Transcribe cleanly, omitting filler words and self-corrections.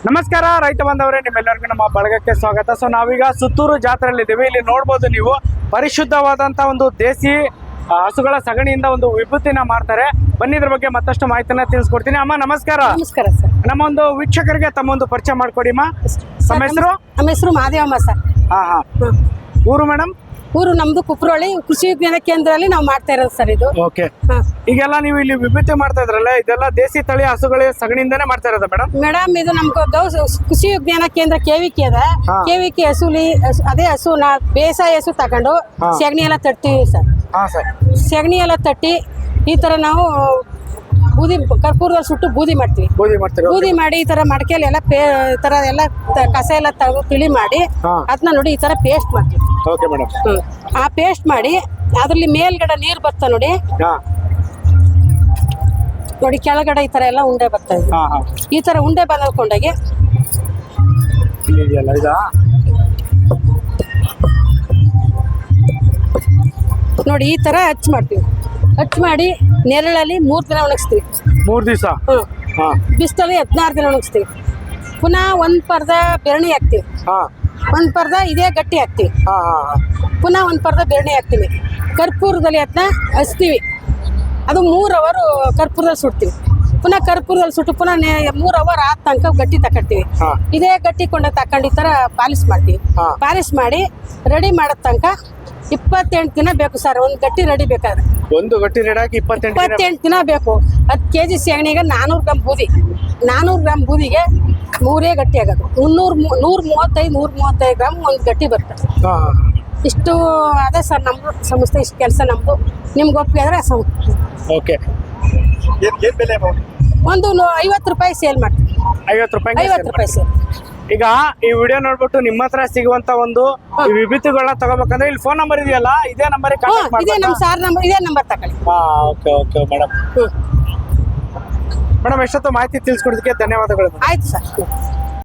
ನಮಸ್ಕಾರ ರೈತ ಬಾಂಧವರೇ, ನಿಮ್ಮೆಲ್ಲರಿಗೂ ನಮ್ಮ ಬಳಗಕ್ಕೆ ಸ್ವಾಗತ. ಸೊ ನಾವೀಗ ಸುತ್ತೂರು ಜಾತ್ರೆಯಲ್ಲಿ ಇದ್ದೀವಿ. ಇಲ್ಲಿ ನೋಡ್ಬೋದು ನೀವು ಪರಿಶುದ್ಧವಾದಂಥ ಒಂದು ದೇಸಿ ಹಸುಗಳ ಸಗಣಿಯಿಂದ ಒಂದು ವಿಭೂತಿನ ಮಾಡ್ತಾರೆ. ಬನ್ನಿ ಇದ್ರ ಬಗ್ಗೆ ಮತ್ತಷ್ಟು ಮಾಹಿತಿನ ತಿಳಿಸ್ಕೊಡ್ತೀನಿ. ಅಮ್ಮ ನಮಸ್ಕಾರ. ನಮಸ್ಕಾರ ಸರ್. ನಮ್ಮ ಒಂದು ವೀಕ್ಷಕರಿಗೆ ತಮ್ಮೊಂದು ಪರಿಚಯ ಮಾಡ್ಕೊಡಿ ಅಮ್ಮ. ನಮ್ಮ ಹೆಸರು? ನಮ್ಮ ಹೆಸರು ಮಹಾದೇವಮ್ಮ ಸರ್. ಊರು ಮೇಡಮ್? ಊರು ನಮ್ದು ಕುಪ್ರೋಳಿ ಕೃಷಿ ವಿಜ್ಞಾನ ಕೇಂದ್ರದಲ್ಲಿ ನಾವು ಮಾಡ್ತಾ ಇರೋದು ಸರ್ ಇದು. ಓಕೆ. ಈಗೆಲ್ಲ ನೀವು ಇಲ್ಲಿ ವಿಭೂತಿ ಮಾಡ್ತಾ ಇದ್ರಲ್ಲ, ಇದೆಲ್ಲ ದೇಸಿ ತಳಿ ಹಸುಗಳ ಸಗಣಿಯಿಂದಾನೇ ಮಾಡ್ತಾ ಇರೋದ ಮೇಡಮ್? ಮೇಡಮ್ ಇದು ನಮ್ಗೆ ಕೃಷಿ ವಿಜ್ಞಾನ ಕೇಂದ್ರ ಕೆವಿಕೆ ಅದ. ಕೆವಿಕೆ ಹಸುಲಿ ಅದೇ ಹಸುನ ಬೇಸಾಯ ಹಸು ತಗೊಂಡು ಸೆಗಣಿ ಎಲ್ಲ ತಟ್ತೀವಿ ಸರ್. ಸೆಗಣಿ ಎಲ್ಲ ತಟ್ಟಿ ಈ ತರ ನಾವು ಬೂದಿ ಕರ್ಪೂರದಲ್ಲಿ ಸುಟ್ಟು ಬೂದಿ ಮಾಡ್ತೀವಿ. ಬೂದಿ ಮಾಡಿ ಈ ತರ ಮಡಕೆಯಲ್ಲಿ ಎಲ್ಲ ತರ ಎಲ್ಲ ಕಸ ಎಲ್ಲ ತಗೋ ತಿಳಿ ಮಾಡಿ ಅದನ್ನ ನೋಡಿ ಈ ತರ ಪೇಸ್ಟ್ ಮಾಡ್ತೀವಿ. ಆ ಪೇಸ್ಟ್ ಮಾಡಿ ಅದ್ರಲ್ಲಿ ಮೇಲ್ಗಡೆ ನೀರು ಬರ್ತಾ ನೋಡಿ ನೋಡಿ ಕೆಳಗಡೆ ಈ ತರ ಎಲ್ಲ ಉಂಡೆ ಬರ್ತಾ ಇದೆ. ಈ ತರ ಉಂಡೆ ಬಂದ್ಕೊಂಡಾಗೆ ನೋಡಿ ಈ ತರ ಹಚ್ ಮಾಡ್ತೀವಿ. ಹಚ್ ಮಾಡಿ ನೆರಳಲ್ಲಿ 3 ದಿನ ಒಣಗಿಸ್ತೀವಿ. 3 ದಿವಸ ಬಿಸಿಲಲ್ಲಿ 16 ದಿನ ಒಣಗಿಸ್ತೀವಿ. ಪುನಃ ಒಂದ್ ಪರ್ದ ಬೆರಣಿ ಹಾಕ್ತಿವಿ, ಒಂದ್ ಪರ್ದ ಇದೇ ಗಟ್ಟಿ ಹಾಕ್ತಿವಿ, ಪುನಃ ಒಂದ್ ಪರ್ದ ಬೆರಣಿ ಹಾಕ್ತಿವಿ. ಕರ್ಪೂರದಲ್ಲಿ ಅದನ್ನ ಹಚ್ತೀವಿ. ಅದು 3 ಅವರ್ ಕರ್ಪೂರದಲ್ಲಿ ಸುಡ್ತೀವಿ. ಪುನಃ ಕರ್ಪೂರದಲ್ಲಿ ಸುಟ್ಟು ಪುನಃ 3 ಅವರ್ ಆದ ತನಕ ಗಟ್ಟಿ ತಕೊಳ್ತೀವಿ. ಇದೇ ಗಟ್ಟಿ ಕೊಂಡ ತಕೊಂಡು ಈ ತರ ಪಾಲಿಶ್ ಮಾಡ್ತೀವಿ. ಪಾಲಿಶ್ ಮಾಡಿ ರೆಡಿ ಮಾಡೋ ತನಕ 28 ದಿನ ಬೇಕು ಸರ್. ಒಂದು ಗಟ್ಟಿ ರೆಡಿ ಬೇಕಾದ್ರೆ ಒಂದು ಗಟ್ಟಿ ರೆಡಿ ಆಗಿ 28 ದಿನ ಬೇಕು. 10 kg ಸೆಗಣಿಗೆ 400 ಗ್ರಾಮ್ ಬೂದಿ. 400 ಗ್ರಾಮ್ ಬೂದಿಗೆ 3 ಗಟ್ಟಿ ಆಗೋದು. 135 ಗ್ರಾಮ್ ಒಂದು ಗಟ್ಟಿ ಬರ್ತದೆ. ಇಷ್ಟು ಅದೇ ಸರ್ ನಮ್ಮ ಸಂಸ್ಥೆ. ಇಷ್ಟು ಕೆಲಸ ನಮ್ದು. ನಿಮ್ಗೆ ಒಪ್ಪಿಗೆ ಆದ್ರೆ ಓಕೆ. ಒಂದು 50 ರೂಪಾಯಿ ಸೇಲ್ ಮಾಡ್ತೀವಿ. 50 ರೂಪಾಯಿ ಸೇಲ್. ಈಗ ಈ ವಿಡಿಯೋ ನೋಡ್ಬಿಟ್ಟು ನಿಮ್ಮ ಹತ್ರ ಸಿಗುವಂತ ಒಂದು ವಿಭೂತಿಗಳನ್ನ ತಗೋಬೇಕಂದ್ರೆ ಇಲ್ಲಿ ಫೋನ್ ನಂಬರ್ ಇದೆಯಲ್ಲ, ಇದೇ ನಂಬರ್ ಇದೇ ನಮ್ಮ ಸಾರ್ ನಂಬರ್, ಇದೇ ನಂಬರ್ ತಗೊಳ್ಳಿ. Okay okay madam. ಮೇಡಮ್ ಎಷ್ಟೊತ್ತು ಮಾಹಿತಿ ತಿಳಿಸ್ಕೊಡೋದಕ್ಕೆ ಧನ್ಯವಾದಗಳು. ಆಯ್ತು ಸರ್.